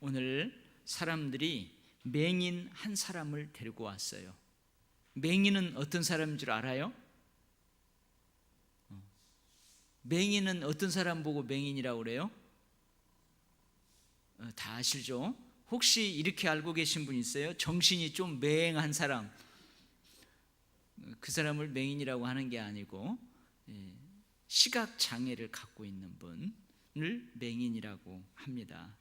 오늘 사람들이 맹인 한 사람을 데리고 왔어요. 맹인은 어떤 사람인 줄 알아요? 맹인은 어떤 사람 보고 맹인이라고 그래요? 다 아시죠? 혹시 이렇게 알고 계신 분 있어요? 정신이 좀 맹한 사람, 그 사람을 맹인이라고 하는 게 아니고 시각 장애를 갖고 있는 분을 맹인이라고 합니다.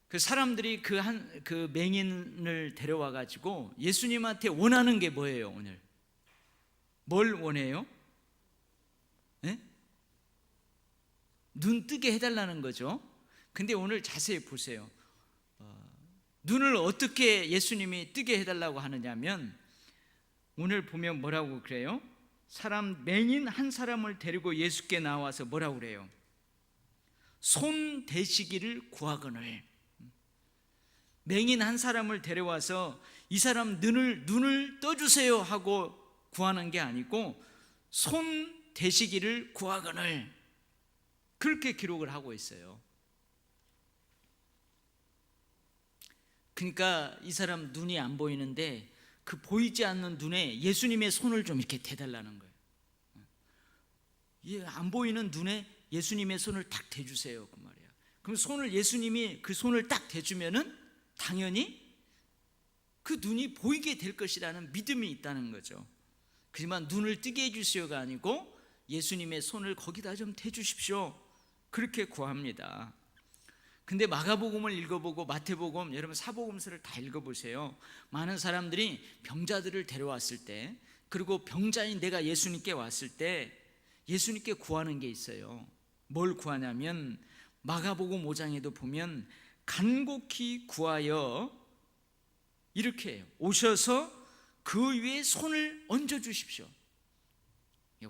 그 사람들이 그 맹인을 데려와 가지고 예수님한테 원하는 게 뭐예요? 오늘 뭘 원해요? 네? 눈 뜨게 해달라는 거죠. 근데 오늘 자세히 보세요. 눈을 어떻게 예수님이 뜨게 해달라고 하느냐면, 오늘 보면 뭐라고 그래요? 맹인 한 사람을 데리고 예수께 나와서 뭐라고 그래요? 손 대시기를 구하거늘. 맹인 한 사람을 데려와서 이 사람 눈을 떠주세요 하고 구하는 게 아니고 손 대시기를 구하거늘, 그렇게 기록을 하고 있어요. 그러니까 이 사람 눈이 안 보이는데 그 보이지 않는 눈에 예수님의 손을 좀 이렇게 대달라는 거예요. 안 보이는 눈에 예수님의 손을 딱 대주세요, 그 말이야. 그럼 예수님이 그 손을 딱 대주면은 당연히 그 눈이 보이게 될 것이라는 믿음이 있다는 거죠. 하지만 눈을 뜨게 해주시오가 아니고 예수님의 손을 거기다 좀 대주십시오, 그렇게 구합니다. 근데 마가복음을 읽어보고 마태복음, 여러분 사복음서를 다 읽어보세요. 많은 사람들이 병자들을 데려왔을 때, 그리고 병자인 내가 예수님께 왔을 때 예수님께 구하는 게 있어요. 뭘 구하냐면 마가복음 5장에도 보면 간곡히 구하여 이렇게 해요. 오셔서 그 위에 손을 얹어주십시오.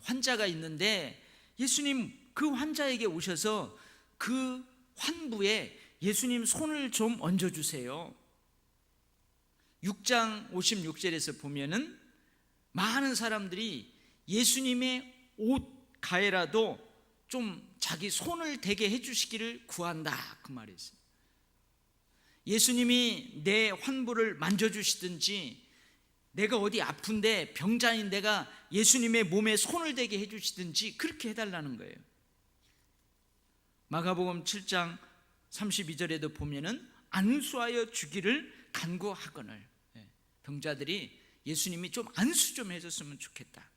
환자가 있는데 예수님 그 환자에게 오셔서 그 환부에 예수님 손을 좀 얹어주세요. 6장 56절에서 보면은 많은 사람들이 예수님의 옷 가에라도 좀 자기 손을 대게 해주시기를 구한다, 그 말이 있어요. 예수님이 내 환부를 만져주시든지, 내가 어디 아픈데 병자인 내가 예수님의 몸에 손을 대게 해주시든지 그렇게 해달라는 거예요. 마가복음 7장 32절에도 보면은 안수하여 주기를 간구하거늘, 병자들이 예수님이 좀 안수 좀 해줬으면 좋겠다.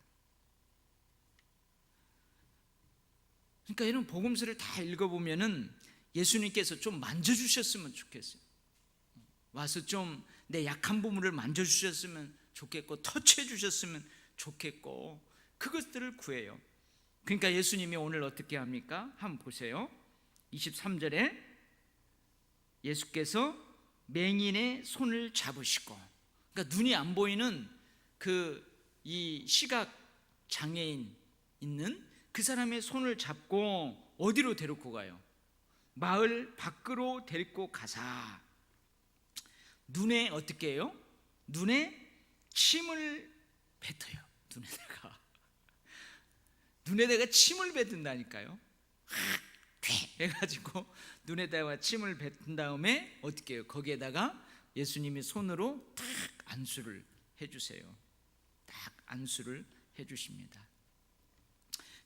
그러니까 이런 복음서를 다 읽어보면은 예수님께서 좀 만져주셨으면 좋겠어요. 와서 좀 내 약한 부분을 만져주셨으면 좋겠고, 터치해 주셨으면 좋겠고, 그것들을 구해요. 그러니까 예수님이 오늘 어떻게 합니까? 한번 보세요. 23절에 예수께서 맹인의 손을 잡으시고, 그러니까 눈이 안 보이는 이 시각 장애인 있는 그 사람의 손을 잡고 어디로 데리고 가요? 마을 밖으로 데리고 가사 눈에 어떻게 해요? 눈에 침을 뱉어요. 눈에다가 침을 뱉는다니까요. 해가지고 눈에다가 침을 뱉은 다음에 어떻게 해요? 거기에다가 예수님이 손으로 딱 안수를 해주세요. 딱 안수를 해주십니다.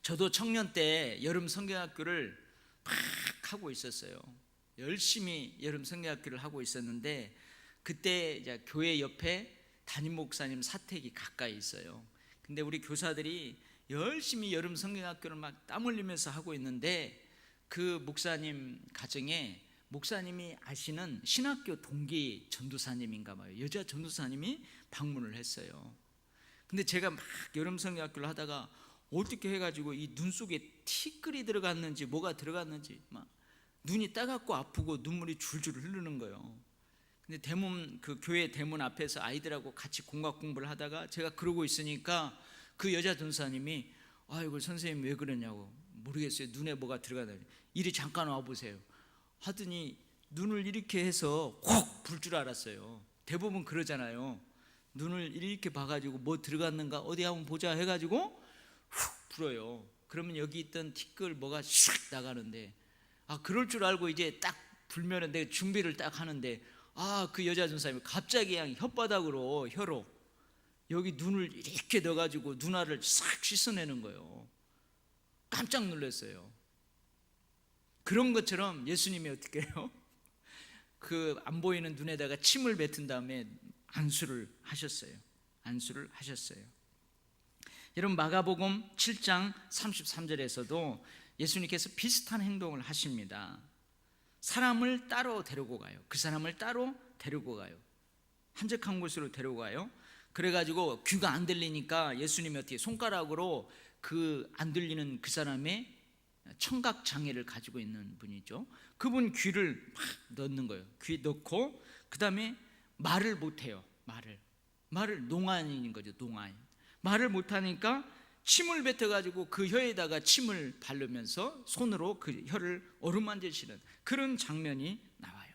저도 청년 때 여름 성경학교를 막 하고 있었어요. 열심히 여름 성경학교를 하고 있었는데, 그때 이제 교회 옆에 담임 목사님 사택이 가까이 있어요. 근데 우리 교사들이 열심히 여름 성경학교를 막 땀 흘리면서 하고 있는데, 그 목사님 가정에 목사님이 아시는 신학교 동기 전도사님인가 봐요. 여자 전도사님이 방문을 했어요. 근데 제가 막 여름 성경학교를 하다가 어떻게 해가지고 이 눈 속에 티끌이 들어갔는지 뭐가 들어갔는지 막 눈이 따갑고 아프고 눈물이 줄줄 흐르는 거예요. 근데 그 교회 대문 앞에서 아이들하고 같이 공학 공부를 하다가 제가 그러고 있으니까 그 여자 전사님이 아이고 선생님 왜 그러냐고, 모르겠어요, 눈에 뭐가 들어가다니, 이리 잠깐 와보세요 하더니 눈을 이렇게 해서 콕 불 줄 알았어요. 대부분 그러잖아요. 눈을 이렇게 봐가지고 뭐 들어갔는가 어디 한번 보자 해가지고 훅 불어요. 그러면 여기 있던 티끌 뭐가 슉 나가는데, 그럴 줄 알고 이제 딱 불면은 내가 준비를 딱 하는데 그 여자 전사님이 갑자기 그냥 혓바닥으로 여기 눈을 이렇게 넣어가지고 눈알을 싹 씻어내는 거예요. 깜짝 놀랐어요. 그런 것처럼 예수님이 어떻게 해요? 그 안 보이는 눈에다가 침을 뱉은 다음에 안수를 하셨어요. 안수를 하셨어요. 여러분, 마가복음 7장 33절에서도 예수님께서 비슷한 행동을 하십니다. 사람을 따로 데리고 가요. 그 사람을 따로 데리고 가요. 한적한 곳으로 데리고 가요. 그래가지고 귀가 안 들리니까 예수님이 어떻게 손가락으로 그 안 들리는 그 사람의 청각 장애를 가지고 있는 분이죠. 그분 귀를 막 넣는 거예요. 귀 넣고 그 다음에 말을 못해요. 말을 농안인 거죠. 농안. 말을 못하니까 침을 뱉어가지고 그 혀에다가 침을 바르면서 손으로 그 혀를 어루만지시는 그런 장면이 나와요.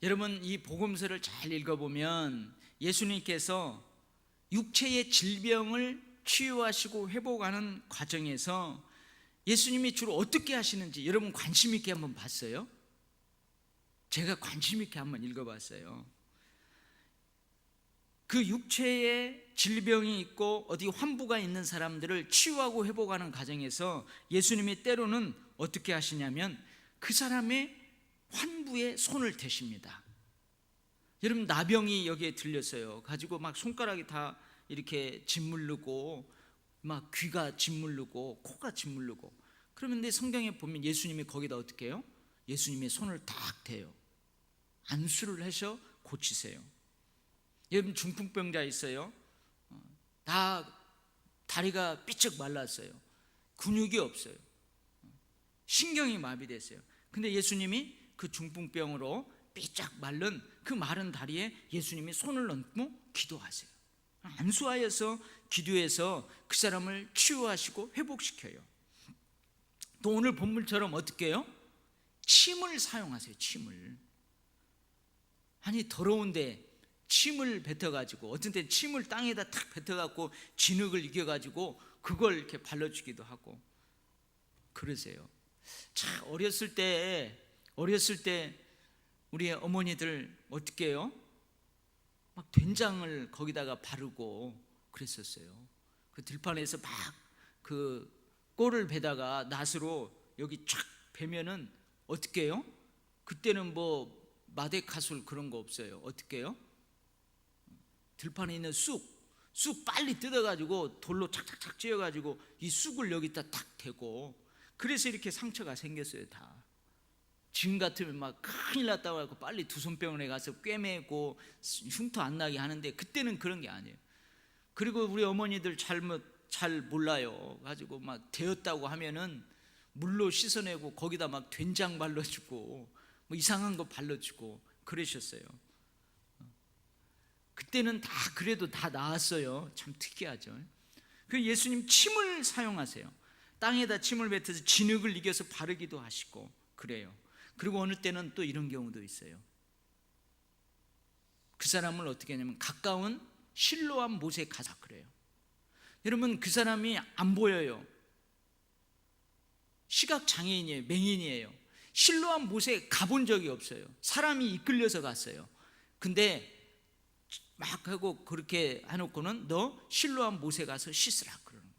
여러분, 이 복음서를 잘 읽어보면 예수님께서 육체의 질병을 치유하시고 회복하는 과정에서 예수님이 주로 어떻게 하시는지 여러분 관심 있게 한번 봤어요? 제가 관심 있게 한번 읽어봤어요. 그 육체에 질병이 있고 어디 환부가 있는 사람들을 치유하고 회복하는 과정에서 예수님이 때로는 어떻게 하시냐면 그 사람의 환부에 손을 대십니다. 여러분, 나병이 여기에 들렸어요. 가지고 막 손가락이 다 이렇게 짓물르고 막 귀가 짓물르고 코가 짓물르고, 그러면 성경에 보면 예수님이 거기다 어떻게 해요? 예수님의 손을 딱 대요. 안수를 하셔 고치세요. 여러분, 중풍병자 있어요. 다 다리가 삐쩍 말랐어요. 근육이 없어요. 신경이 마비됐어요. 근데 예수님이 그 중풍병으로 삐쩍 마른 그 마른 다리에 예수님이 손을 얹고 기도하세요. 안수하여서 기도해서 그 사람을 치유하시고 회복시켜요. 또 오늘 본문처럼 어떻게 해요? 침을 사용하세요. 침을. 아니, 더러운데 침을 뱉어가지고, 어떤 때 침을 땅에다 탁 뱉어갖고 진흙을 이겨가지고 그걸 이렇게 발라주기도 하고 그러세요. 참, 어렸을 때 우리 어머니들 어떻게 해요? 막 된장을 거기다가 바르고 그랬었어요. 그 들판에서 막 그 꼴을 베다가 낫으로 여기 쫙 베면은 어떻게 해요? 그때는 뭐 마데카술 그런 거 없어요. 어떻게 해요? 들판에 있는 쑥 빨리 뜯어가지고 돌로 착착착 찧어가지고 이 쑥을 여기다 탁 대고, 그래서 이렇게 상처가 생겼어요. 다. 지금 같으면 막 큰일 났다고 하고 빨리 두손병원에 가서 꿰매고 흉터 안 나게 하는데 그때는 그런 게 아니에요. 그리고 우리 어머니들 잘 몰라요. 가지고 막 데었다고 하면은 물로 씻어내고 거기다 막 된장 발라주고 뭐 이상한 거 발라주고 그러셨어요. 그때는 다 그래도 다 나았어요. 참 특이하죠. 그 예수님 침을 사용하세요. 땅에다 침을 뱉어서 진흙을 이겨서 바르기도 하시고 그래요. 그리고 어느 때는 또 이런 경우도 있어요. 그 사람을 어떻게 하냐면 가까운 실로암 못에 가서 그래요. 여러분, 그 사람이 안 보여요. 시각장애인이에요. 맹인이에요. 실로암 못에 가본 적이 없어요. 사람이 이끌려서 갔어요. 근데 막 하고 그렇게 해놓고는 너 실로암 못에 가서 씻으라 그러는 거예요.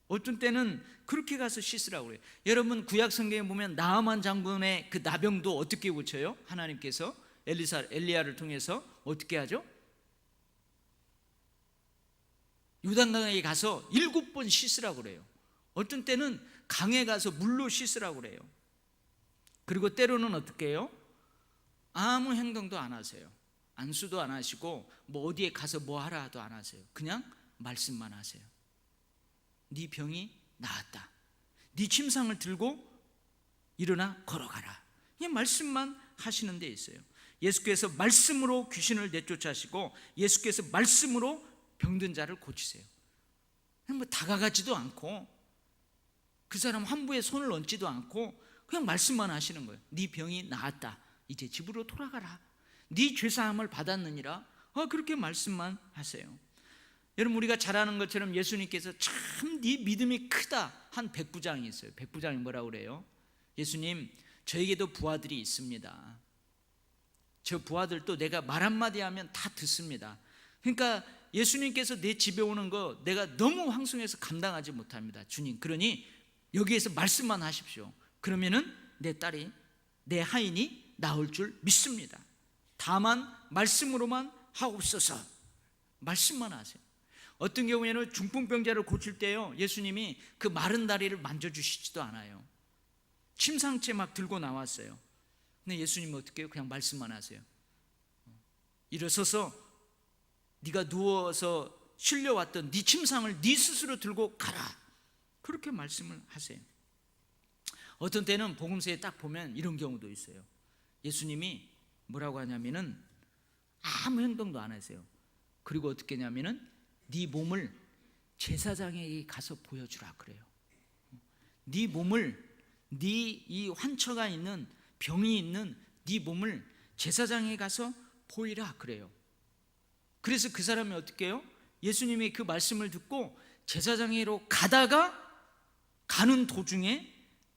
어떤 때는 그렇게 가서 씻으라고 그래요. 여러분, 구약 성경에 보면 나아만 장군의 그 나병도 어떻게 고쳐요? 하나님께서 엘리야를 통해서 어떻게 하죠? 요단강에 가서 7번 씻으라고 그래요. 어떤 때는 강에 가서 물로 씻으라고 그래요. 그리고 때로는 어떻게 해요? 아무 행동도 안 하세요. 안수도 안 하시고 뭐 어디에 가서 뭐 하라도 안 하세요. 그냥 말씀만 하세요. 네 병이 나았다. 네 침상을 들고 일어나 걸어가라. 이 말씀만 하시는 데 있어요. 예수께서 말씀으로 귀신을 내쫓으시고 예수께서 말씀으로 병든 자를 고치세요. 뭐 다가가지도 않고 그 사람 환부에 손을 얹지도 않고 그냥 말씀만 하시는 거예요. 네 병이 나았다. 이제 집으로 돌아가라. 네 죄사함을 받았느니라. 그렇게 말씀만 하세요. 여러분, 우리가 잘 아는 것처럼 예수님께서 참 네 믿음이 크다 한 백부장이 있어요. 백부장이 뭐라고 그래요? 예수님, 저에게도 부하들이 있습니다. 저 부하들도 내가 말 한마디 하면 다 듣습니다. 그러니까 예수님께서 내 집에 오는 거 내가 너무 황송해서 감당하지 못합니다. 주님, 그러니 여기에서 말씀만 하십시오. 그러면은 내 딸이, 내 하인이 나올 줄 믿습니다. 다만 말씀으로만 하옵소서. 말씀만 하세요. 어떤 경우에는 중풍병자를 고칠 때요, 예수님이 그 마른 다리를 만져주시지도 않아요. 침상째 막 들고 나왔어요. 근데 예수님은 어떻게 해요? 그냥 말씀만 하세요. 일어서서 네가 누워서 실려왔던 네 침상을 네 스스로 들고 가라. 그렇게 말씀을 하세요. 어떤 때는 복음서에 딱 보면 이런 경우도 있어요. 예수님이 뭐라고 하냐면은 아무 행동도 안 하세요. 그리고 어떻게 하냐면은 네 몸을 제사장에게 가서 보여주라 그래요. 네 몸을, 네 이 환처가 있는, 병이 있는 네 몸을 제사장에 가서 보이라 그래요. 그래서 그 사람이 어떻게 해요? 예수님이 그 말씀을 듣고 제사장으로 가다가 가는 도중에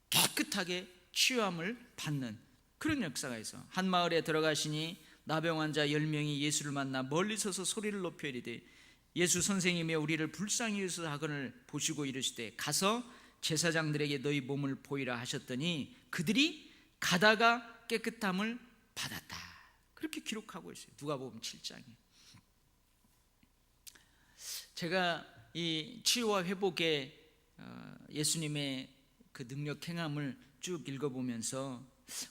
깨끗하게 치유함을 받는 그런 역사가 있어. 한 마을에 들어가시니 나병 환자 10명이 예수를 만나 멀리 서서 소리를 높여 이르되 예수 선생님이 우리를 불쌍히 여기서 하거늘 보시고 이르시되 가서 제사장들에게 너희 몸을 보이라 하셨더니 그들이 가다가 깨끗함을 받았다. 그렇게 기록하고 있어요. 누가복음 7장에. 제가 이 치유와 회복의 예수님의 그 능력 행함을 쭉 읽어보면서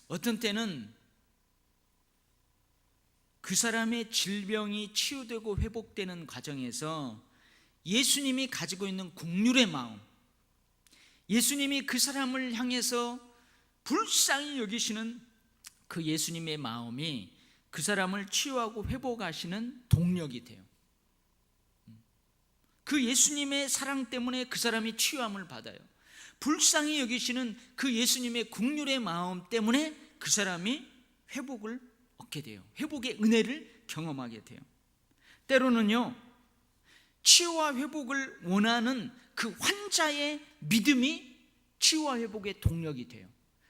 어떤 때는 그 사람의 질병이 치유되고 회복되는 과정에서 예수님이 가지고 있는 긍휼의 마음, 예수님이 그 사람을 향해서 불쌍히 여기시는 그 예수님의 마음이 그 사람을 치유하고 회복하시는 동력이 돼요. 그 예수님의 사랑 때문에 그 사람이 치유함을 받아요. 불쌍히 여기시는 그 예수님의 긍휼의 마음 때문에 그 사람이 회복을 얻게 돼요. 회복의 은혜를 경험하게 돼요. 때로는요, 치유와 회복을 원하는 그 환자의 믿음이 치유와 회복의 동력이 돼요.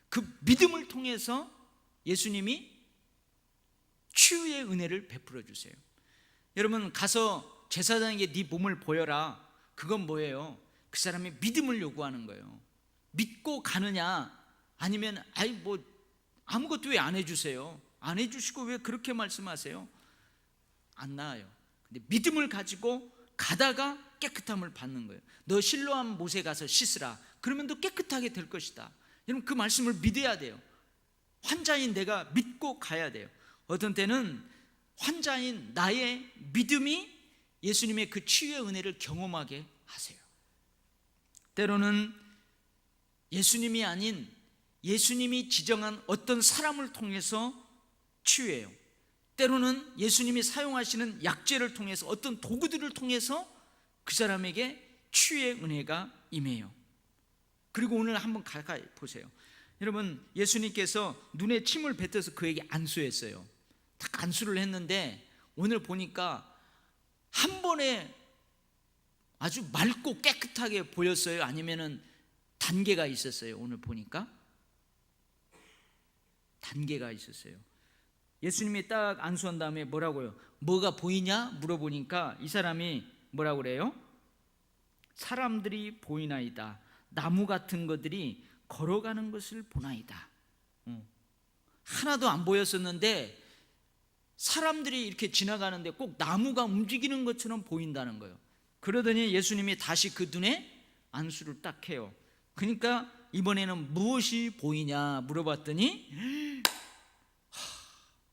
그 믿음을 통해서 예수님이 치유의 은혜를 베풀어 주세요. 여러분, 가서 제사장에게 네 몸을 보여라. 그건 뭐예요? 그 사람의 믿음을 요구하는 거예요. 믿고 가느냐, 아니면 뭐 아무것도 왜 안 해주세요? 안 해주시고 왜 그렇게 말씀하세요? 안 나아요. 근데 믿음을 가지고 가다가 깨끗함을 받는 거예요. 너 실로암 못에 가서 씻으라. 그러면 너 깨끗하게 될 것이다. 여러분, 그 말씀을 믿어야 돼요. 환자인 내가 믿고 가야 돼요. 어떤 때는 환자인 나의 믿음이 예수님의 그 치유의 은혜를 경험하게 하세요. 때로는 예수님이 아닌 예수님이 지정한 어떤 사람을 통해서 치유해요. 때로는 예수님이 사용하시는 약재를 통해서, 어떤 도구들을 통해서 그 사람에게 치유의 은혜가 임해요. 그리고 오늘 한번 가까이 보세요. 여러분, 예수님께서 눈에 침을 뱉어서 그에게 안수했어요. 딱 안수를 했는데 오늘 보니까 한 번에 아주 맑고 깨끗하게 보였어요? 아니면은 단계가 있었어요? 오늘 보니까 단계가 있었어요. 예수님이 딱 안수한 다음에 뭐라고요? 뭐가 보이냐? 물어보니까 이 사람이 뭐라고 그래요? 사람들이 보이나이다. 나무 같은 것들이 걸어가는 것을 보나이다. 하나도 안 보였었는데 사람들이 이렇게 지나가는데 꼭 나무가 움직이는 것처럼 보인다는 거예요. 그러더니 예수님이 다시 그 눈에 안수를 딱 해요. 그러니까 이번에는 무엇이 보이냐 물어봤더니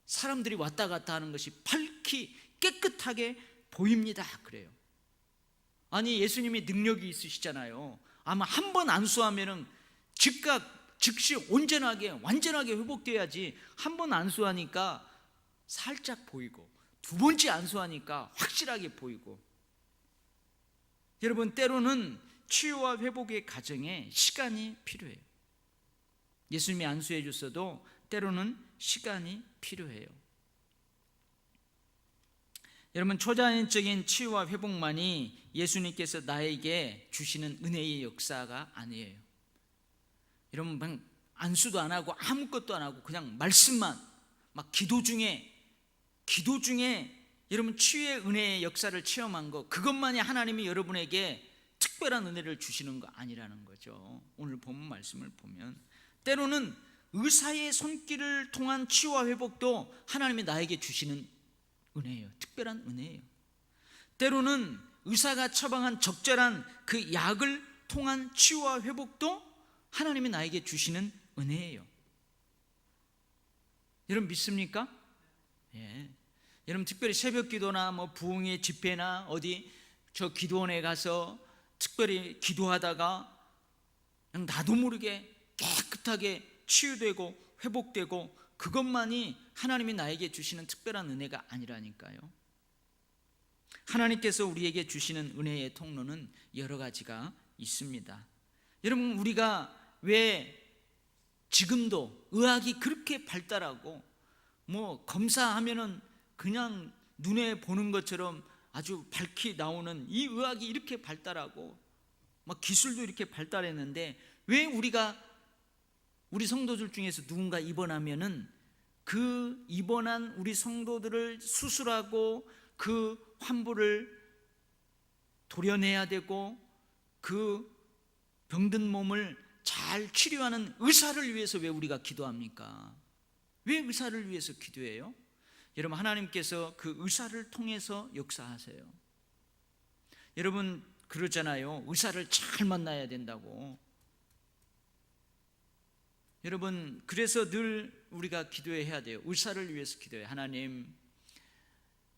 사람들이 왔다 갔다 하는 것이 밝히 깨끗하게 보입니다 그래요. 아니, 예수님이 능력이 있으시잖아요. 아마 한 번 안수하면은 즉각 즉시 완전하게 회복돼야지. 한 번 안수하니까 살짝 보이고, 두 번째 안수하니까 확실하게 보이고. 여러분, 때로는 치유와 회복의 과정에 시간이 필요해요. 예수님이 안수해 줬어도 때로는 시간이 필요해요. 여러분, 초자연적인 치유와 회복만이 예수님께서 나에게 주시는 은혜의 역사가 아니에요. 여러분, 안수도 안 하고 아무것도 안 하고 그냥 말씀만, 막 기도 중에 여러분 치유의 은혜의 역사를 체험한 거, 그것만이 하나님이 여러분에게 특별한 은혜를 주시는 거 아니라는 거죠. 오늘 본문 말씀을 보면 때로는 의사의 손길을 통한 치유와 회복도 하나님이 나에게 주시는 은혜예요. 특별한 은혜예요. 때로는 의사가 처방한 적절한 그 약을 통한 치유와 회복도 하나님이 나에게 주시는 은혜예요. 여러분 믿습니까? 예. 여러분 특별히 새벽 기도나 뭐 부흥의 집회나 어디 저 기도원에 가서 특별히 기도하다가 그냥 나도 모르게 깨끗하게 치유되고 회복되고, 그것만이 하나님이 나에게 주시는 특별한 은혜가 아니라니까요. 하나님께서 우리에게 주시는 은혜의 통로는 여러 가지가 있습니다. 여러분 우리가 왜 지금도 의학이 그렇게 발달하고 뭐 검사하면은 그냥 눈에 보는 것처럼 아주 밝게 나오는 이 의학이 이렇게 발달하고 막 기술도 이렇게 발달했는데, 왜 우리 성도들 중에서 누군가 입원하면은 그 입원한 우리 성도들을 수술하고 그 환부를 도려내야 되고 그 병든 몸을 잘 치료하는 의사를 위해서 왜 우리가 기도합니까? 왜 의사를 위해서 기도해요? 여러분 하나님께서 그 의사를 통해서 역사하세요. 여러분 그러잖아요. 의사를 잘 만나야 된다고. 여러분 그래서 늘 우리가 기도해야 돼요. 의사를 위해서 기도해요. 하나님,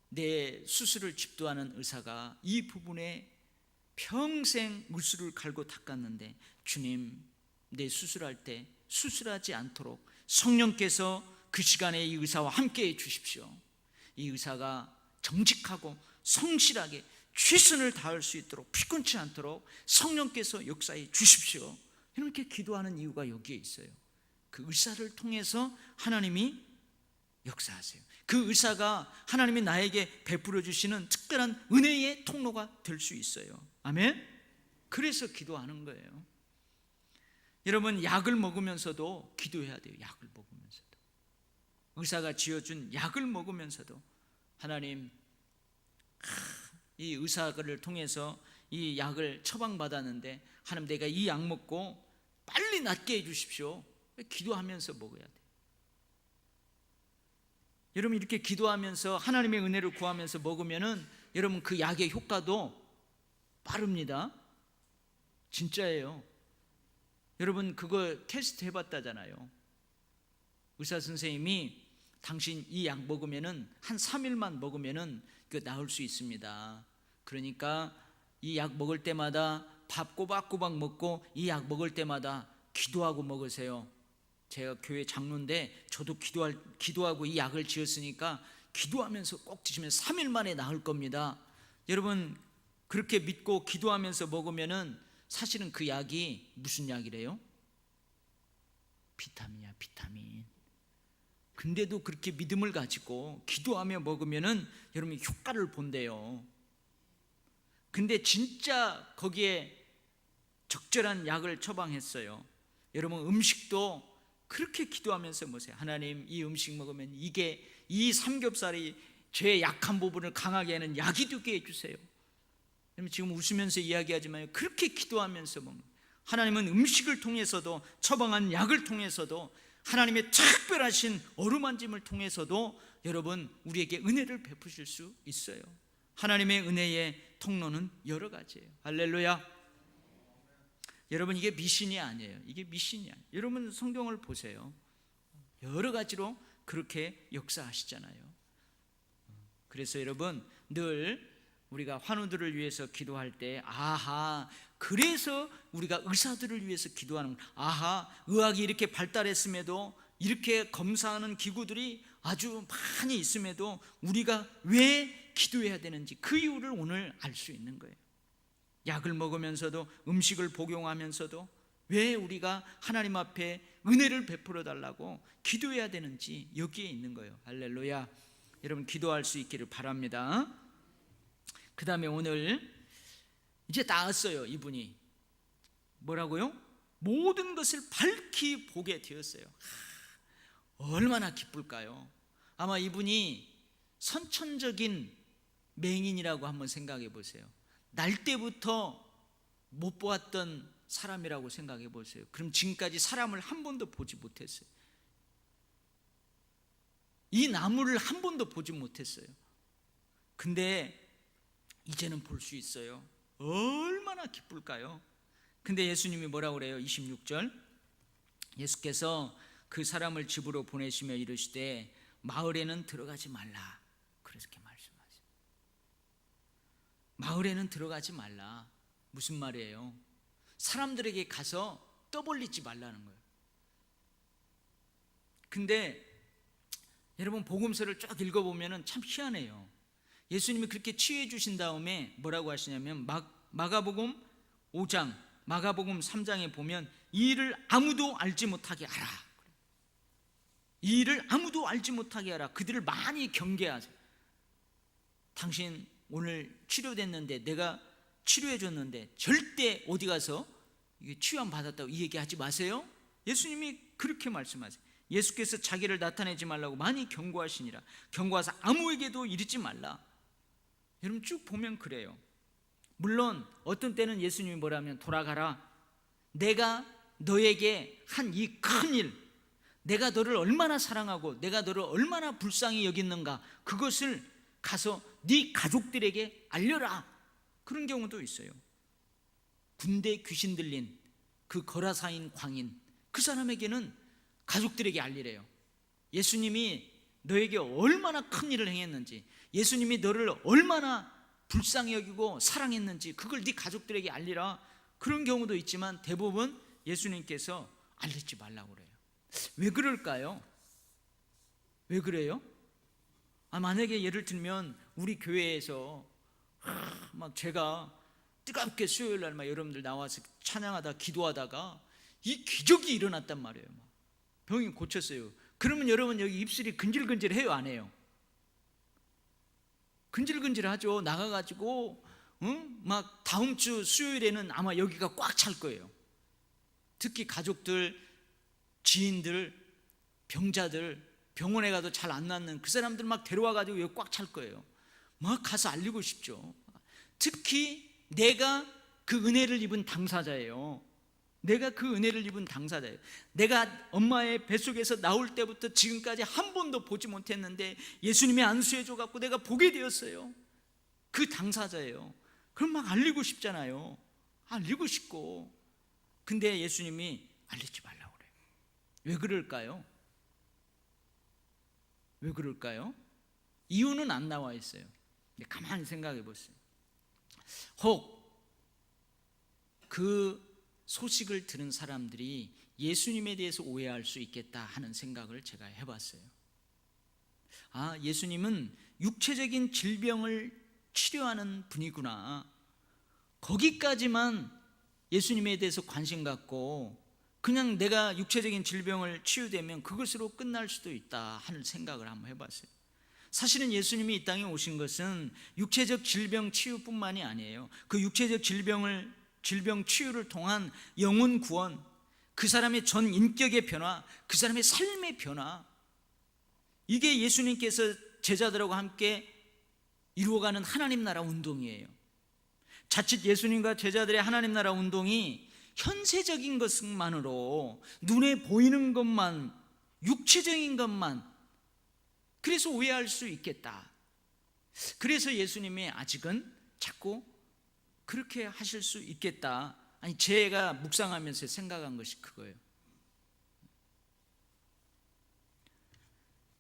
내 수술을 집도하는 의사가 이 부분에 평생 물수를 갈고 닦았는데 주님, 내 수술할 때 수술하지 않도록 성령께서 그 시간에 이 의사와 함께 해 주십시오. 이 의사가 정직하고 성실하게 최선을 다할 수 있도록 피곤치 않도록 성령께서 역사해 주십시오. 이렇게 기도하는 이유가 여기에 있어요. 그 의사를 통해서 하나님이 역사하세요. 그 의사가 하나님이 나에게 베풀어 주시는 특별한 은혜의 통로가 될 수 있어요. 아멘. 그래서 기도하는 거예요. 여러분 약을 먹으면서도 기도해야 돼요. 약을 먹으면서도, 의사가 지어준 약을 먹으면서도 하나님, 이 의사를 통해서 이 약을 처방받았는데 하나님, 내가 이 약 먹고 빨리 낫게 해주십시오. 기도하면서 먹어야 돼요. 여러분 이렇게 기도하면서 하나님의 은혜를 구하면서 먹으면은 여러분 그 약의 효과도 빠릅니다. 진짜예요. 여러분 그거 테스트 해봤다잖아요. 의사 선생님이 당신 이 약 먹으면은 한 3일만 먹으면은 그 나을 수 있습니다. 그러니까 이 약 먹을 때마다 밥 꼬박꼬박 먹고 이 약 먹을 때마다 기도하고 먹으세요. 제가 교회 장로인데 저도 기도하고 이 약을 지었으니까 기도하면서 꼭 드시면 3일 만에 나을 겁니다. 여러분 그렇게 믿고 기도하면서 먹으면은 사실은 그 약이 무슨 약이래요? 비타민이야, 비타민. 근데도 그렇게 믿음을 가지고 기도하며 먹으면은 여러분이 효과를 본대요. 근데 진짜 거기에 적절한 약을 처방했어요. 여러분 음식도 그렇게 기도하면서 보세요. 하나님, 이 음식 먹으면 이 삼겹살이 제 약한 부분을 강하게 하는 약이 되게 해주세요. 여러분 지금 웃으면서 이야기하지만 그렇게 기도하면서 먹는, 하나님은 음식을 통해서도 처방한 약을 통해서도 하나님의 특별하신 어루만짐을 통해서도 여러분 우리에게 은혜를 베푸실 수 있어요. 하나님의 은혜의 통로는 여러 가지예요. 할렐루야. 여러분 이게 미신이 아니에요. 이게 미신이 아니에요. 여러분 성경을 보세요. 여러 가지로 그렇게 역사하시잖아요. 그래서 여러분 늘 우리가 환우들을 위해서 기도할 때 아하, 그래서 우리가 의사들을 위해서 기도하는, 아하, 의학이 이렇게 발달했음에도 이렇게 검사하는 기구들이 아주 많이 있음에도 우리가 왜 기도해야 되는지 그 이유를 오늘 알 수 있는 거예요. 약을 먹으면서도 음식을 복용하면서도 왜 우리가 하나님 앞에 은혜를 베풀어 달라고 기도해야 되는지 여기에 있는 거예요. 할렐루야. 여러분 기도할 수 있기를 바랍니다. 그 다음에 오늘 이제 나았어요. 이분이 뭐라고요? 모든 것을 밝히 보게 되었어요. 얼마나 기쁠까요? 아마 이분이 선천적인 맹인이라고 한번 생각해 보세요. 날 때부터 못 보았던 사람이라고 생각해 보세요. 그럼 지금까지 사람을 한 번도 보지 못했어요. 이 나무를 한 번도 보지 못했어요. 근데 이제는 볼 수 있어요. 얼마나 기쁠까요? 근데 예수님이 뭐라고 그래요? 26절, 예수께서 그 사람을 집으로 보내시며 이르시되 마을에는 들어가지 말라, 그렇게 말씀하세요. 마을에는 들어가지 말라. 무슨 말이에요? 사람들에게 가서 떠벌리지 말라는 거예요. 근데 여러분, 복음서를 쭉 읽어보면 참 희한해요. 예수님이 그렇게 치유해 주신 다음에 뭐라고 하시냐면 마가복음 5장, 마가복음 3장에 보면 이 일을 아무도 알지 못하게 하라. 이 일을 아무도 알지 못하게 하라. 그들을 많이 경계하세요. 당신 오늘 치료됐는데, 내가 치료해 줬는데 절대 어디 가서 치유함 받았다고 이 얘기하지 마세요. 예수님이 그렇게 말씀하세요. 예수께서 자기를 나타내지 말라고 많이 경고하시니라. 경고하사 아무에게도 이르지 말라. 여러분, 쭉 보면 그래요. 물론 어떤 때는 예수님이 뭐라면 돌아가라, 내가 너에게 한 이 큰 일, 내가 너를 얼마나 사랑하고 내가 너를 얼마나 불쌍히 여겼는가, 그것을 가서 네 가족들에게 알려라. 그런 경우도 있어요. 군대 귀신 들린 그 거라사인 광인, 그 사람에게는 가족들에게 알리래요. 예수님이 너에게 얼마나 큰 일을 행했는지, 예수님이 너를 얼마나 불쌍히 여기고 사랑했는지 그걸 네 가족들에게 알리라. 그런 경우도 있지만 대부분 예수님께서 알리지 말라고 그래요. 왜 그럴까요? 왜 그래요? 만약에 예를 들면 우리 교회에서 막 제가 뜨겁게 수요일 날 막 여러분들 나와서 찬양하다 기도하다가 이 기적이 일어났단 말이에요. 병이 고쳤어요. 그러면 여러분 여기 입술이 근질근질해요, 안 해요? 근질근질하죠. 나가가지고 막 다음 주 수요일에는 아마 여기가 꽉 찰 거예요. 특히 가족들, 지인들, 병자들, 병원에 가도 잘 안 낫는 그 사람들 막 데려와가지고 여기 꽉 찰 거예요. 막 가서 알리고 싶죠. 특히 내가 그 은혜를 입은 당사자예요. 내가 그 은혜를 입은 당사자예요. 내가 엄마의 뱃속에서 나올 때부터 지금까지 한 번도 보지 못했는데 예수님이 안수해 줘갖고 내가 보게 되었어요. 그 당사자예요. 그럼 막 알리고 싶잖아요. 알리고 싶고. 근데 예수님이 알리지 말라고 그래요. 왜 그럴까요? 왜 그럴까요? 이유는 안 나와 있어요. 근데 가만히 생각해 보세요. 혹 그 소식을 들은 사람들이 예수님에 대해서 오해할 수 있겠다 하는 생각을 제가 해봤어요. 예수님은 육체적인 질병을 치료하는 분이구나, 거기까지만 예수님에 대해서 관심 갖고 그냥 내가 육체적인 질병을 치유되면 그것으로 끝날 수도 있다 하는 생각을 한번 해봤어요. 사실은 예수님이 이 땅에 오신 것은 육체적 질병 치유뿐만이 아니에요. 그 육체적 질병 치유를 통한 영혼 구원, 그 사람의 전 인격의 변화, 그 사람의 삶의 변화, 이게 예수님께서 제자들하고 함께 이루어가는 하나님 나라 운동이에요. 자칫 예수님과 제자들의 하나님 나라 운동이 현세적인 것만으로, 눈에 보이는 것만, 육체적인 것만, 그래서 오해할 수 있겠다. 그래서 예수님이 아직은 자꾸 그렇게 하실 수 있겠다. 제가 묵상하면서 생각한 것이 그거예요.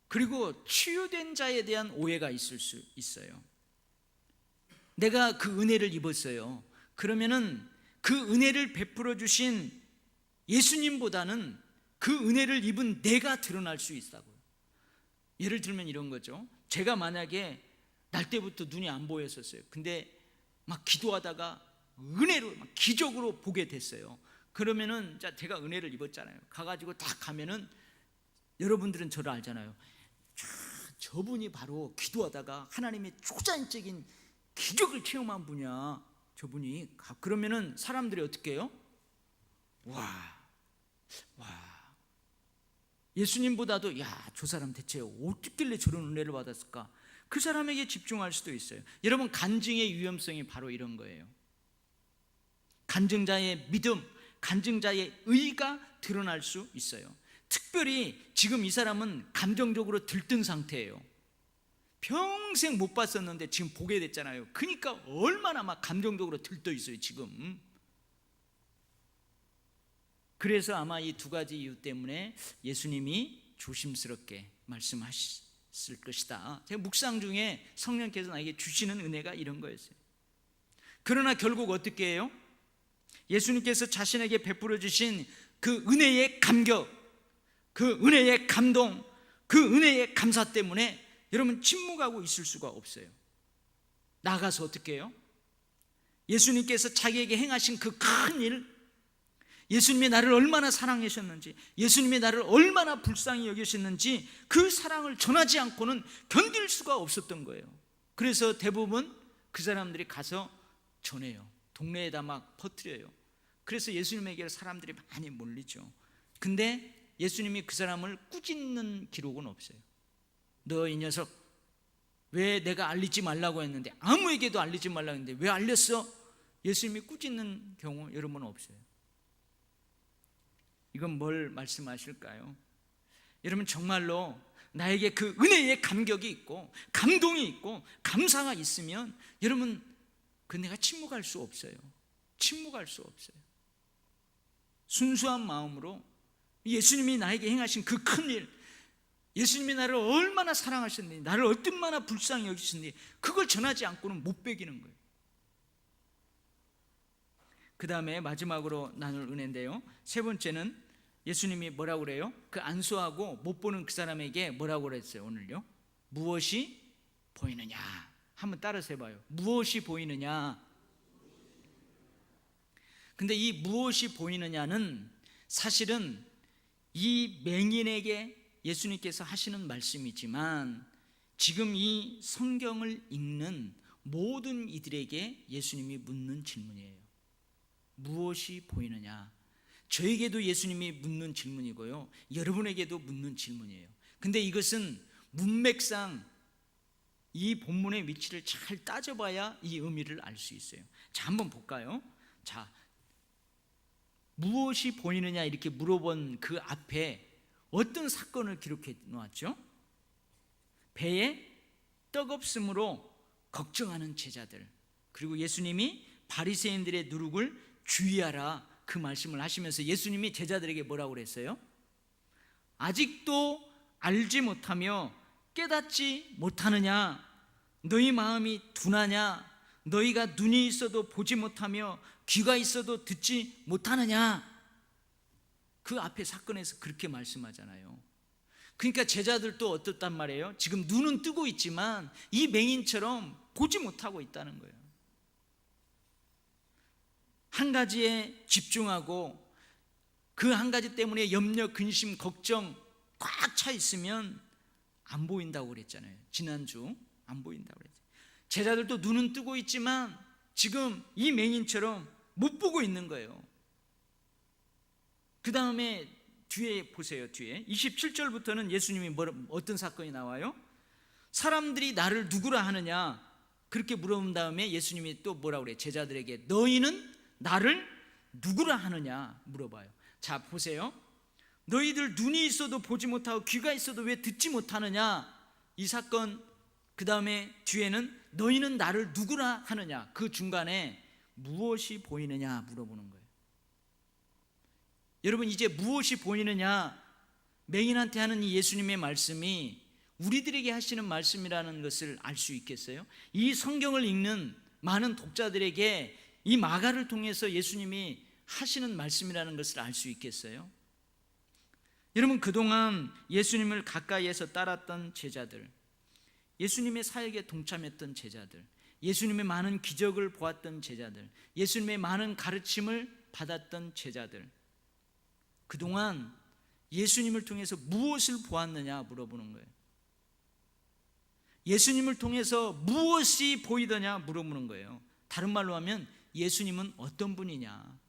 그리고 치유된 자에 대한 오해가 있을 수 있어요. 내가 그 은혜를 입었어요. 그러면은 그 은혜를 베풀어 주신 예수님보다는 그 은혜를 입은 내가 드러날 수 있다고요. 예를 들면 이런 거죠. 제가 만약에 날 때부터 눈이 안 보였었어요. 근데 막 기도하다가 은혜로 막 기적으로 보게 됐어요. 그러면은 제가 은혜를 입었잖아요. 가가지고 딱 가면은 여러분들은 저를 알잖아요. 저분이 바로 기도하다가 하나님의 초자연적인 기적을 체험한 분이야, 저분이. 그러면은 사람들이 어떻게 해요? 와. 예수님보다도 저 사람 대체 어떻길래 저런 은혜를 받았을까? 그 사람에게 집중할 수도 있어요. 여러분, 간증의 위험성이 바로 이런 거예요. 간증자의 믿음, 간증자의 의가 드러날 수 있어요. 특별히 지금 이 사람은 감정적으로 들뜬 상태예요. 평생 못 봤었는데 지금 보게 됐잖아요. 그러니까 얼마나 막 감정적으로 들떠 있어요 지금. 그래서 아마 이 두 가지 이유 때문에 예수님이 조심스럽게 말씀하셨을 것이다. 제가 묵상 중에 성령께서 나에게 주시는 은혜가 이런 거였어요. 그러나 결국 어떻게 해요? 예수님께서 자신에게 베풀어 주신 그 은혜의 감격, 그 은혜의 감동, 그 은혜의 감사 때문에 여러분 침묵하고 있을 수가 없어요. 나가서 어떻게 해요? 예수님께서 자기에게 행하신 그 큰 일, 예수님이 나를 얼마나 사랑하셨는지, 예수님이 나를 얼마나 불쌍히 여기셨는지 그 사랑을 전하지 않고는 견딜 수가 없었던 거예요. 그래서 대부분 그 사람들이 가서 전해요. 동네에다 막 퍼뜨려요. 그래서 예수님에게 사람들이 많이 몰리죠. 근데 예수님이 그 사람을 꾸짖는 기록은 없어요. 너 이 녀석, 왜 내가 알리지 말라고 했는데, 아무에게도 알리지 말라고 했는데 왜 알렸어? 예수님이 꾸짖는 경우 여러분 없어요. 이건 뭘 말씀하실까요? 여러분, 정말로 나에게 그 은혜의 감격이 있고 감동이 있고 감사가 있으면 여러분, 그 내가 침묵할 수 없어요. 침묵할 수 없어요. 순수한 마음으로 예수님이 나에게 행하신 그 큰 일, 예수님이 나를 얼마나 사랑하셨는지, 나를 얼마나 불쌍히 여기셨는지 그걸 전하지 않고는 못 배기는 거예요. 그 다음에 마지막으로 나눌 은혜인데요, 세 번째는 예수님이 뭐라고 그래요? 그 안수하고 못 보는 그 사람에게 뭐라고 그랬어요? 오늘요, 무엇이 보이느냐? 한번 따라서 해봐요. 무엇이 보이느냐? 근데 이 무엇이 보이느냐는 사실은 이 맹인에게 예수님께서 하시는 말씀이지만 지금 이 성경을 읽는 모든 이들에게 예수님이 묻는 질문이에요. 무엇이 보이느냐? 저에게도 예수님이 묻는 질문이고요, 여러분에게도 묻는 질문이에요. 근데 이것은 문맥상 이 본문의 위치를 잘 따져봐야 이 의미를 알 수 있어요. 자, 한번 볼까요? 자, 무엇이 보이느냐 이렇게 물어본 그 앞에 어떤 사건을 기록해 놓았죠? 배에 떡 없음으로 걱정하는 제자들, 그리고 예수님이 바리새인들의 누룩을 주의하라 그 말씀을 하시면서 예수님이 제자들에게 뭐라고 그랬어요? 아직도 알지 못하며 깨닫지 못하느냐? 너희 마음이 둔하냐? 너희가 눈이 있어도 보지 못하며 귀가 있어도 듣지 못하느냐? 그 앞에 사건에서 그렇게 말씀하잖아요. 그러니까 제자들도 어떻단 말이에요? 지금 눈은 뜨고 있지만 이 맹인처럼 보지 못하고 있다는 거예요. 한 가지에 집중하고 그 한 가지 때문에 염려, 근심, 걱정 꽉 차 있으면 안 보인다고 그랬잖아요. 지난주 안 보인다고 그랬죠. 제자들도 눈은 뜨고 있지만 지금 이 맹인처럼 못 보고 있는 거예요. 그 다음에 뒤에 보세요. 뒤에 27절부터는 예수님이 어떤 사건이 나와요? 사람들이 나를 누구라 하느냐 그렇게 물어본 다음에 예수님이 또 뭐라고 그래요? 제자들에게 너희는 나를 누구라 하느냐 물어봐요. 자, 보세요. 너희들 눈이 있어도 보지 못하고 귀가 있어도 왜 듣지 못하느냐? 이 사건 그 다음에 뒤에는 너희는 나를 누구라 하느냐, 그 중간에 무엇이 보이느냐 물어보는 거예요. 여러분, 이제 무엇이 보이느냐, 맹인한테 하는 이 예수님의 말씀이 우리들에게 하시는 말씀이라는 것을 알 수 있겠어요? 이 성경을 읽는 많은 독자들에게 이 마가를 통해서 예수님이 하시는 말씀이라는 것을 알 수 있겠어요? 여러분, 그동안 예수님을 가까이에서 따랐던 제자들, 예수님의 사역에 동참했던 제자들, 예수님의 많은 기적을 보았던 제자들, 예수님의 많은 가르침을 받았던 제자들, 그동안 예수님을 통해서 무엇을 보았느냐 물어보는 거예요. 예수님을 통해서 무엇이 보이더냐 물어보는 거예요. 다른 말로 하면 예수님은 어떤 분이냐?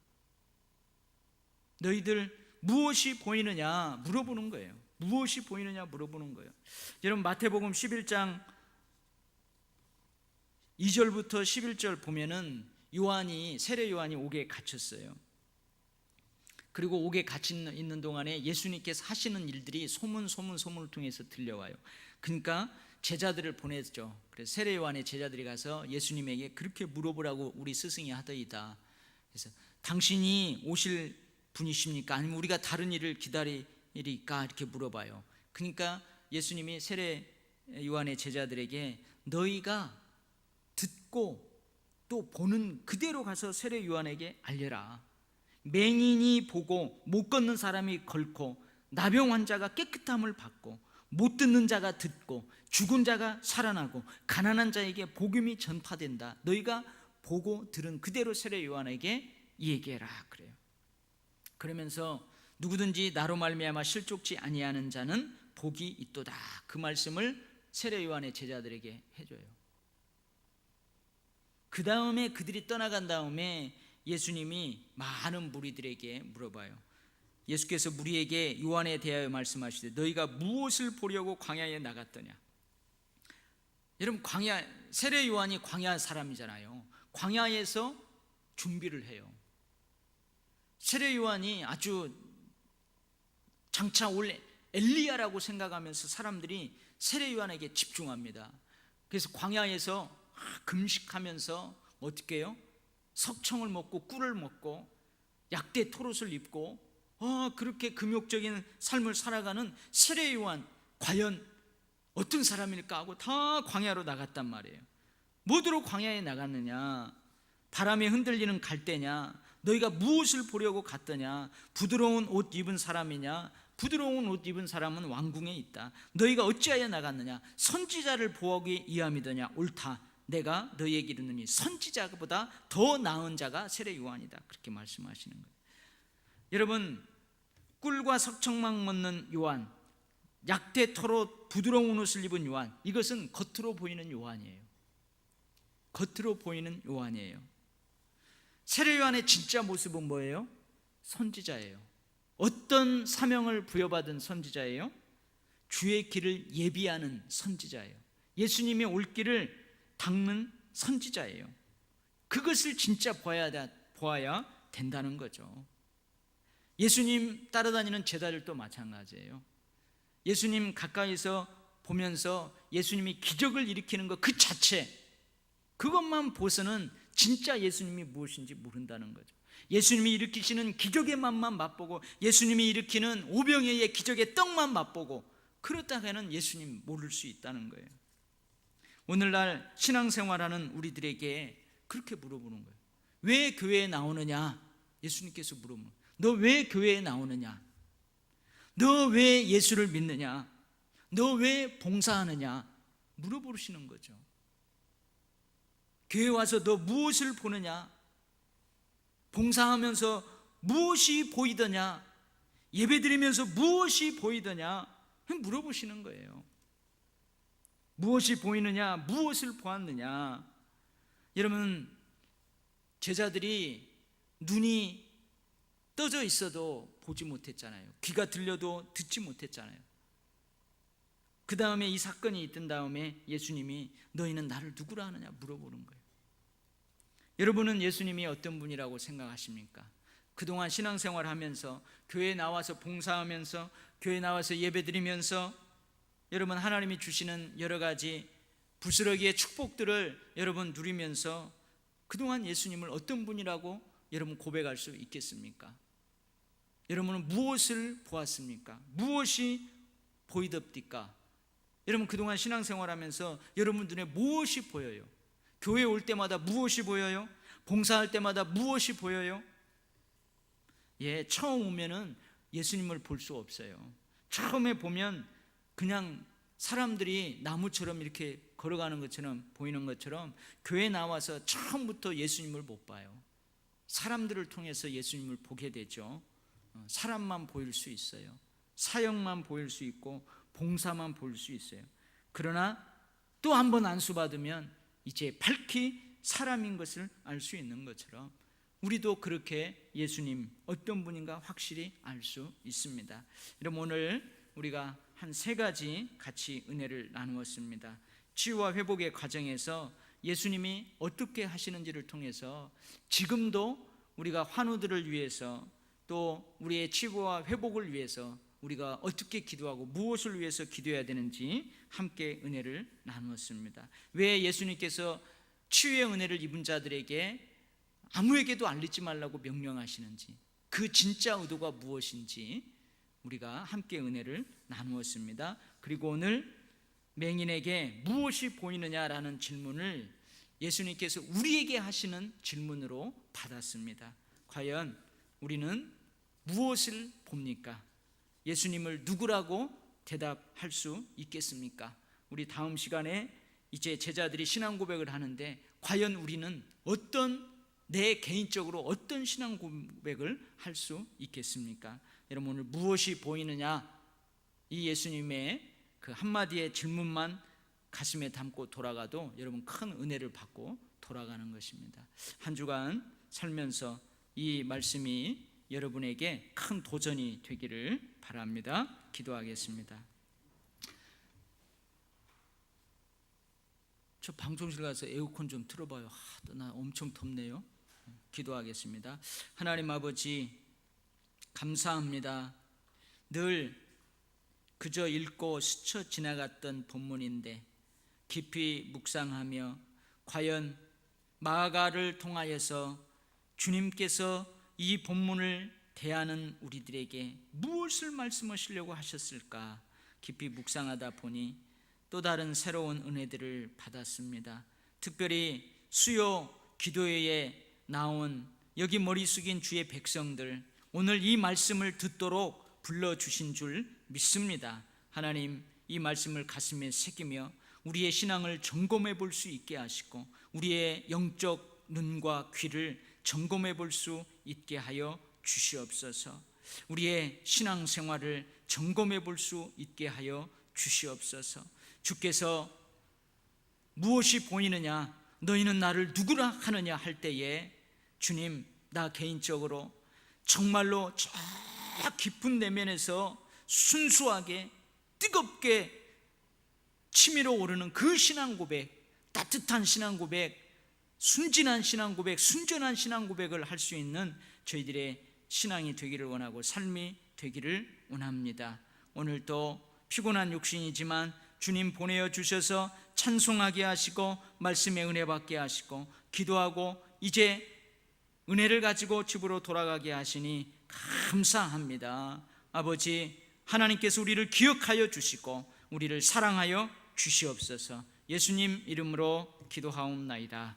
너희들 무엇이 보이느냐 물어보는 거예요. 무엇이 보이느냐 물어보는 거예요. 여러분 마태복음 11장 2절부터 11절 보면은 세례 요한이 옥에 갇혔어요. 그리고 옥에 갇혀 있는 동안에 예수님께서 하시는 일들이 소문을 통해서 들려와요. 그러니까 제자들을 보냈죠. 그래서 세례 요한의 제자들이 가서 예수님에게 그렇게 물어보라고 우리 스승이 하더이다. 그래서 당신이 오실 분이십니까? 아니면 우리가 다른 일을 기다리리까? 이렇게 물어봐요. 그러니까 예수님이 세례 요한의 제자들에게 너희가 듣고 또 보는 그대로 가서 세례 요한에게 알려라. 맹인이 보고 못 걷는 사람이 걸고 나병 환자가 깨끗함을 받고 못 듣는 자가 듣고 죽은 자가 살아나고 가난한 자에게 복음이 전파된다. 너희가 보고 들은 그대로 세례 요한에게 얘기해라 그래요. 그러면서 누구든지 나로 말미암아 실족지 아니하는 자는 복이 있도다. 그 말씀을 세례 요한의 제자들에게 해줘요. 그 다음에 그들이 떠나간 다음에 예수님이 많은 무리들에게 물어봐요. 예수께서 무리에게 요한에 대하여 말씀하시되 너희가 무엇을 보려고 광야에 나갔더냐. 여러분 세례 요한이 광야 사람이잖아요. 광야에서 준비를 해요. 세례 요한이 아주 장차 올 엘리야라고 생각하면서 사람들이 세례 요한에게 집중합니다. 그래서 광야에서 금식하면서 어떻게 해요? 석청을 먹고 꿀을 먹고 약대 토롯을 입고 그렇게 금욕적인 삶을 살아가는 세례 요한 과연 어떤 사람일까 하고 다 광야로 나갔단 말이에요. 뭐더러 광야에 나갔느냐? 바람에 흔들리는 갈대냐? 너희가 무엇을 보려고 갔더냐? 부드러운 옷 입은 사람이냐? 부드러운 옷 입은 사람은 왕궁에 있다. 너희가 어찌하여 나갔느냐? 선지자를 보기 위함이더냐? 옳다. 내가 너희에게 이르노니 선지자보다 더 나은 자가 세례 요한이다. 그렇게 말씀하시는 거예요. 여러분 꿀과 석청만 먹는 요한, 약대 토롯 부드러운 옷을 입은 요한, 이것은 겉으로 보이는 요한이에요. 겉으로 보이는 요한이에요. 세례 요한의 진짜 모습은 뭐예요? 선지자예요. 어떤 사명을 부여받은 선지자예요? 주의 길을 예비하는 선지자예요. 예수님이 올 길을 닦는 선지자예요. 그것을 진짜 보아야 된다는 거죠. 예수님 따라다니는 제자들도 마찬가지예요. 예수님 가까이서 보면서 예수님이 기적을 일으키는 것 그 자체, 그것만 보서는 진짜 예수님이 무엇인지 모른다는 거죠. 예수님이 일으키시는 기적의 맛만 맛보고 예수님이 일으키는 오병이어의 기적의 떡만 맛보고 그렇다가는 예수님 모를 수 있다는 거예요. 오늘날 신앙생활하는 우리들에게 그렇게 물어보는 거예요. 왜 교회에 나오느냐? 예수님께서 물어보는 거예요. 너 왜 교회에 나오느냐? 너 왜 예수를 믿느냐? 너 왜 봉사하느냐? 물어보시는 거죠. 교회 와서 너 무엇을 보느냐? 봉사하면서 무엇이 보이더냐? 예배드리면서 무엇이 보이더냐? 물어보시는 거예요. 무엇이 보이느냐? 무엇을 보았느냐? 여러분, 제자들이 눈이 떠져 있어도 보지 못했잖아요. 귀가 들려도 듣지 못했잖아요. 그 다음에 이 사건이 있던 다음에 예수님이 너희는 나를 누구라 하느냐 물어보는 거예요. 여러분은 예수님이 어떤 분이라고 생각하십니까? 그동안 신앙생활 하면서 교회에 나와서 봉사하면서 교회에 나와서 예배드리면서 여러분 하나님이 주시는 여러 가지 부스러기의 축복들을 여러분 누리면서 그동안 예수님을 어떤 분이라고 여러분 고백할 수 있겠습니까? 여러분은 무엇을 보았습니까? 무엇이 보이덥디까? 여러분 그동안 신앙생활하면서 여러분 눈에 무엇이 보여요? 교회 올 때마다 무엇이 보여요? 봉사할 때마다 무엇이 보여요? 처음 오면은 예수님을 볼 수 없어요. 처음에 보면 그냥 사람들이 나무처럼 이렇게 걸어가는 것처럼 보이는 것처럼 교회 나와서 처음부터 예수님을 못 봐요. 사람들을 통해서 예수님을 보게 되죠. 사람만 보일 수 있어요. 사역만 보일 수 있고 봉사만 보일 수 있어요. 그러나 또 한 번 안수받으면 이제 밝히 사람인 것을 알 수 있는 것처럼 우리도 그렇게 예수님 어떤 분인가 확실히 알 수 있습니다. 여러분, 오늘 우리가 한 3가지 같이 은혜를 나누었습니다. 치유와 회복의 과정에서 예수님이 어떻게 하시는지를 통해서 지금도 우리가 환우들을 위해서, 또 우리의 치유와 회복을 위해서 우리가 어떻게 기도하고 무엇을 위해서 기도해야 되는지 함께 은혜를 나누었습니다. 왜 예수님께서 치유의 은혜를 입은 자들에게 아무에게도 알리지 말라고 명령하시는지, 그 진짜 의도가 무엇인지 우리가 함께 은혜를 나누었습니다. 그리고 오늘 맹인에게 무엇이 보이느냐라는 질문을 예수님께서 우리에게 하시는 질문으로 받았습니다. 과연 우리는 무엇을 봅니까? 예수님을 누구라고 대답할 수 있겠습니까? 우리 다음 시간에 이제 제자들이 신앙 고백을 하는데 과연 우리는 내 개인적으로 어떤 신앙 고백을 할 수 있겠습니까? 여러분, 오늘 무엇이 보이느냐, 이 예수님의 그 한마디의 질문만 가슴에 담고 돌아가도 여러분 큰 은혜를 받고 돌아가는 것입니다. 한 주간 살면서 이 말씀이 여러분에게 큰 도전이 되기를 바랍니다. 기도하겠습니다. 저 방송실 가서 에어컨 좀 틀어봐요. 나 엄청 덥네요. 기도하겠습니다. 하나님 아버지, 감사합니다. 늘 그저 읽고 스쳐 지나갔던 본문인데 깊이 묵상하며 과연 마가를 통하여서 주님께서 이 본문을 대하는 우리들에게 무엇을 말씀하시려고 하셨을까 깊이 묵상하다 보니 또 다른 새로운 은혜들을 받았습니다. 특별히 수요 기도회에 나온 여기 머리 숙인 주의 백성들, 오늘 이 말씀을 듣도록 불러주신 줄 믿습니다. 하나님, 이 말씀을 가슴에 새기며 우리의 신앙을 점검해 볼 수 있게 하시고 우리의 영적 눈과 귀를 점검해 볼 수 있게 하여 주시옵소서. 우리의 신앙생활을 점검해 볼 수 있게 하여 주시옵소서. 주께서 무엇이 보이느냐, 너희는 나를 누구라 하느냐 할 때에 주님, 나 개인적으로 정말로 저 깊은 내면에서 순수하게 뜨겁게 치밀어 오르는 그 신앙 고백, 따뜻한 신앙 고백, 순진한 신앙 고백, 순전한 신앙 고백을 할 수 있는 저희들의 신앙이 되기를 원하고 삶이 되기를 원합니다. 오늘도 피곤한 육신이지만 주님 보내어 주셔서 찬송하게 하시고 말씀의 은혜 받게 하시고 기도하고 이제 은혜를 가지고 집으로 돌아가게 하시니 감사합니다. 아버지, 하나님께서 우리를 기억하여 주시고 우리를 사랑하여 주시옵소서. 예수님 이름으로 기도하옵나이다.